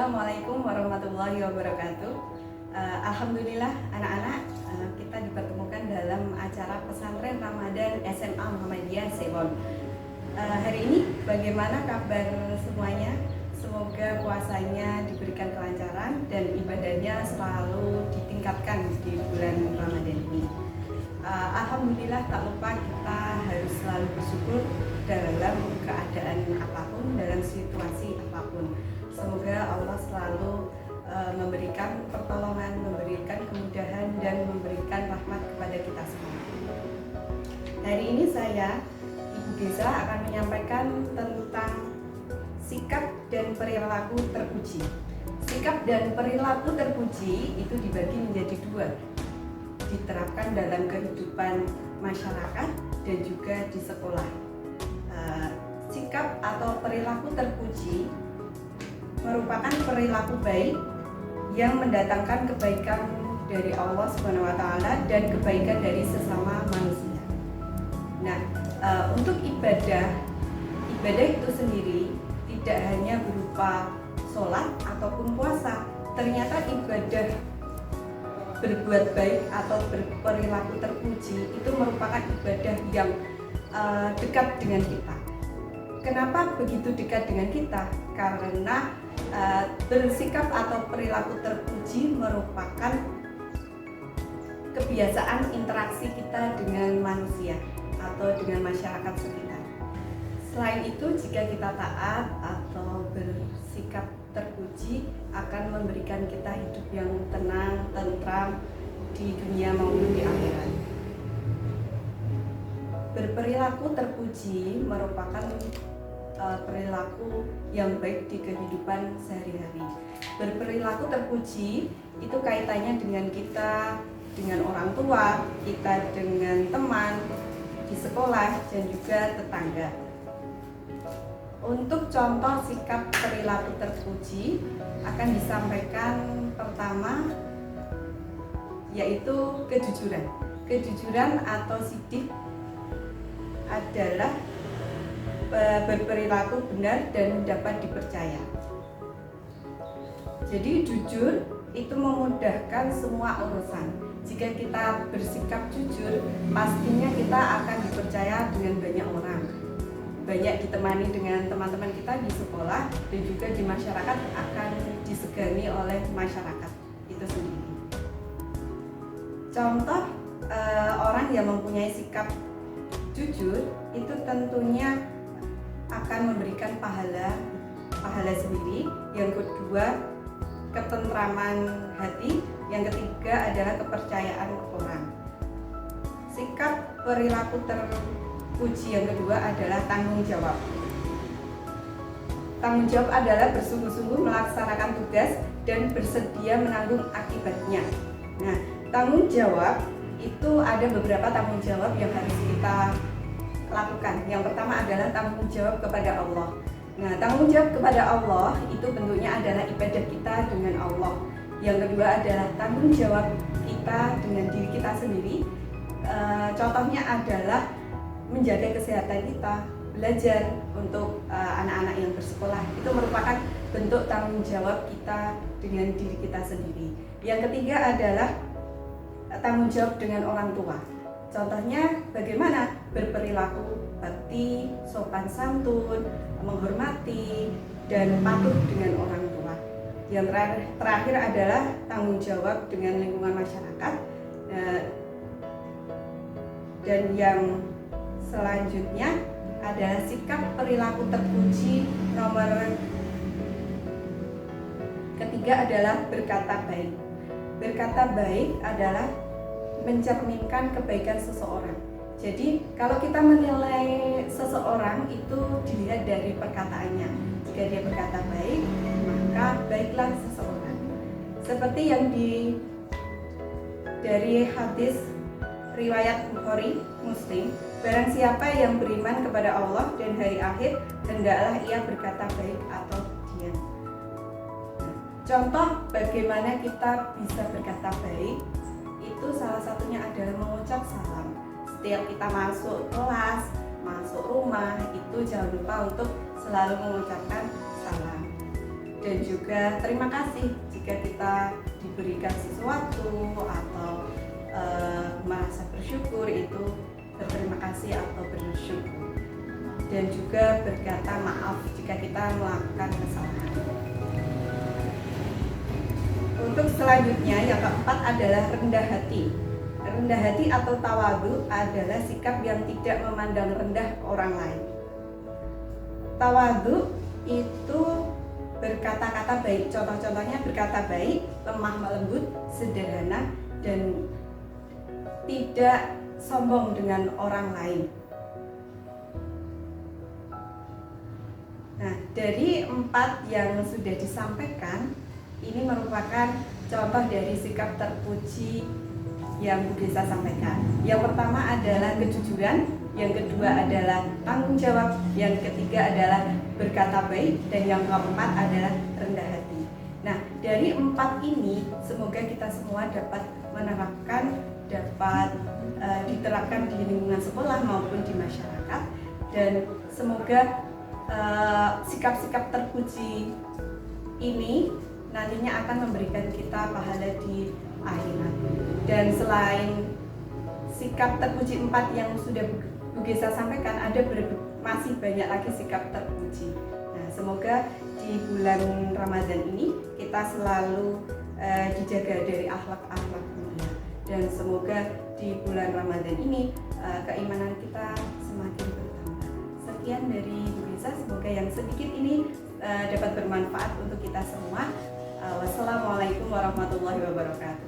Assalamualaikum warahmatullahi wabarakatuh. Alhamdulillah anak-anak, kita dipertemukan dalam acara pesantren Ramadan SMA Muhammadiyah Sewon. Hari ini bagaimana kabar semuanya? Semoga puasanya diberikan kelancaran dan ibadahnya selalu ditingkatkan di bulan Ramadan ini. Alhamdulillah, tak lupa kita harus selalu bersyukur dalam keadaan apapun, dalam situasi apapun. Semoga Allah selalu memberikan pertolongan, memberikan kemudahan, dan memberikan rahmat kepada kita semua. Hari ini saya, Ibu Geza, akan menyampaikan tentang sikap dan perilaku terpuji. Sikap dan perilaku terpuji itu dibagi menjadi dua, diterapkan dalam kehidupan masyarakat dan juga di sekolah. Sikap atau perilaku terpuji merupakan perilaku baik yang mendatangkan kebaikan dari Allah Subhanahu wa Ta'ala dan kebaikan dari sesama manusia. Nah, untuk ibadah itu sendiri tidak hanya berupa sholat ataupun puasa. Ternyata ibadah berbuat baik atau berperilaku terpuji itu merupakan ibadah yang dekat dengan kita. Kenapa begitu dekat dengan kita? Karena bersikap atau perilaku terpuji merupakan kebiasaan interaksi kita dengan manusia atau dengan masyarakat sekitar. Selain itu, jika kita taat atau bersikap terpuji akan memberikan kita hidup yang tenang, tentram di dunia maupun di akhirat. Berperilaku terpuji merupakan perilaku yang baik di kehidupan sehari-hari. Berperilaku terpuji itu kaitannya dengan kita, dengan orang tua, kita dengan teman di sekolah dan juga tetangga. Untuk contoh sikap perilaku terpuji akan disampaikan pertama, yaitu kejujuran. Kejujuran atau sidik adalah berperilaku benar dan dapat dipercaya. Jadi jujur itu memudahkan semua urusan. Jika kita bersikap jujur, pastinya kita akan dipercaya dengan banyak orang. Banyak ditemani dengan teman-teman kita di sekolah dan juga di masyarakat, akan disegani oleh masyarakat itu sendiri. Contoh orang yang mempunyai sikap jujur itu tentunya akan memberikan pahala sendiri. Yang kedua, ketentraman hati. Yang ketiga adalah kepercayaan orang. Sikap perilaku terpuji yang kedua adalah tanggung jawab. Tanggung jawab adalah bersungguh-sungguh melaksanakan tugas dan bersedia menanggung akibatnya. Nah, tanggung jawab itu ada beberapa tanggung jawab yang harus kita lakukan. Yang pertama adalah tanggung jawab kepada Allah. Nah, tanggung jawab kepada Allah itu bentuknya adalah ibadah kita dengan Allah. Yang kedua adalah tanggung jawab kita dengan diri kita sendiri. Contohnya adalah menjaga kesehatan kita, belajar untuk anak-anak yang bersekolah. Itu merupakan bentuk tanggung jawab kita dengan diri kita sendiri. Yang ketiga adalah tanggung jawab dengan orang tua. Contohnya bagaimana berperilaku bakti, sopan santun, menghormati, dan patuh dengan orang tua. Yang terakhir adalah tanggung jawab dengan lingkungan masyarakat. Dan yang selanjutnya adalah sikap perilaku terpuji nomor ketiga adalah berkata baik. Berkata baik adalah mencerminkan kebaikan seseorang. Jadi kalau kita menilai seseorang itu dilihat dari perkataannya. Jika dia berkata baik, maka baiklah seseorang. Seperti yang dari hadis riwayat Bukhari Muslim, barang siapa yang beriman kepada Allah dan hari akhir, hendaklah ia berkata baik atau diam. Contoh bagaimana kita bisa berkata baik itu salah satunya adalah mengucap salam. Setiap kita masuk kelas, masuk rumah, itu jangan lupa untuk selalu mengucapkan salam. dan juga terima kasih jika kita diberikan sesuatu atau merasa bersyukur, itu berterima kasih atau bersyukur, dan juga berkata maaf jika kita melakukan kesalahan. Untuk selanjutnya yang keempat adalah rendah hati. Rendah hati atau tawadhu adalah sikap yang tidak memandang rendah orang lain. Tawadhu itu berkata-kata baik, contoh-contohnya berkata baik, lemah lembut, sederhana, dan tidak sombong dengan orang lain. Nah, dari 4 yang sudah disampaikan, ini merupakan contoh dari sikap terpuji yang Bu Gesa sampaikan. Yang pertama adalah kejujuran, yang kedua adalah tanggung jawab, yang ketiga adalah berkata baik, dan yang keempat adalah rendah hati. Nah, dari 4 ini semoga kita semua dapat menerapkan, dapat diterapkan di lingkungan sekolah maupun di masyarakat, dan semoga sikap-sikap terpuji ini nantinya akan memberikan kita pahala di akhirat. Dan selain sikap terpuji 4 yang sudah Bu Gesa sampaikan, ada masih banyak lagi sikap terpuji. Nah, semoga di bulan Ramadan ini kita selalu dijaga dari akhlak-akhlak mulia, dan semoga di bulan Ramadan ini keimanan kita semakin bertambah. Sekian dari Bu Gesa, semoga yang sedikit ini dapat bermanfaat untuk kita semua. Wassalamualaikum warahmatullahi wabarakatuh.